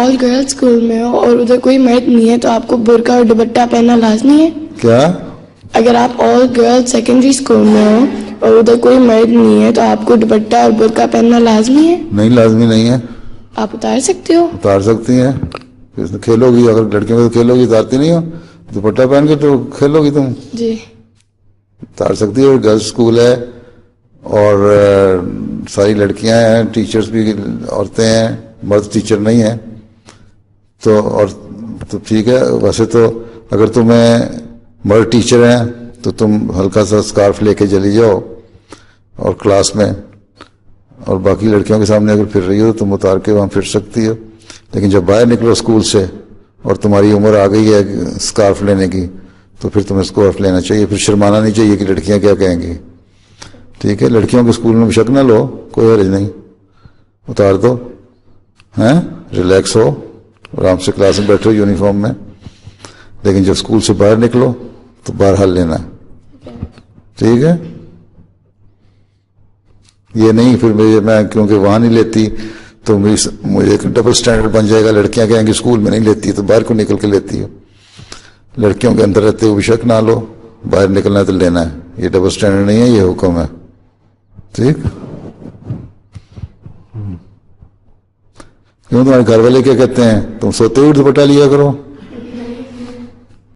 All girls school में हो और उधर कोई मर्द नहीं है तो आपको बुर्का और दुपट्टा पहनना लाजमी है? क्या? अगर आप ऑल गर्ल्स सेकेंडरी स्कूल में हो और उधर कोई मर्द नहीं है तो आपको दुपट्टा और बुर्का पहनना लाजमी है? नहीं, लाजमी नहीं है। आप उतार सकते हो? उतार सकती हैं। खेलोगी, अगर लड़कियों में तो खेलोगी, उतारती नहीं हो? दुपट्टा पहन के तो खेलोगी तुम। जी। उतार सकती है। गर्ल्स स्कूल है और सारी लड़कियां हैं, टीचर्स भी औरतें हैं, मर्द टीचर नहीं है। तो और तो ठीक है। वैसे तो अगर तुम्हें मर्द टीचर हैं तो तुम हल्का सा स्कार्फ लेके चली जाओ और क्लास में, और बाकी लड़कियों के सामने अगर फिर रही हो तो तुम उतार के वहां फिर सकती हो। लेकिन जब बाहर निकलो स्कूल से और तुम्हारी उम्र आ गई है स्कार्फ लेने की, तो फिर तुम्हें स्कार्फ लेना चाहिए। फिर शर्माना नहीं चाहिए कि लड़कियां क्या कहेंगी। ठीक है? लड़कियों के स्कूल में शक ना लो, कोई हर्ज नहीं, उतार दो, हैं, रिलैक्स हो, आराम से क्लास में बैठो यूनिफॉर्म में। लेकिन जब स्कूल से बाहर निकलो तो बहरहाल लेना। ठीक है? ये नहीं फिर मैं क्योंकि वहां नहीं लेती तो मुझे एक डबल स्टैंडर्ड बन जाएगा, लड़कियां कहेंगी स्कूल में नहीं लेती तो बाहर क्यों निकल के लेती हो। लड़कियों के अंदर रहते हुए शक ना लो, बाहर निकलना है तो लेना है। ये डबल स्टैंडर्ड नहीं है, ये हुक्म है। ठीक? क्यों तुम्हारे घर वाले क्या कहते हैं? तुम सोते हुए दुपट्टा लिया करो।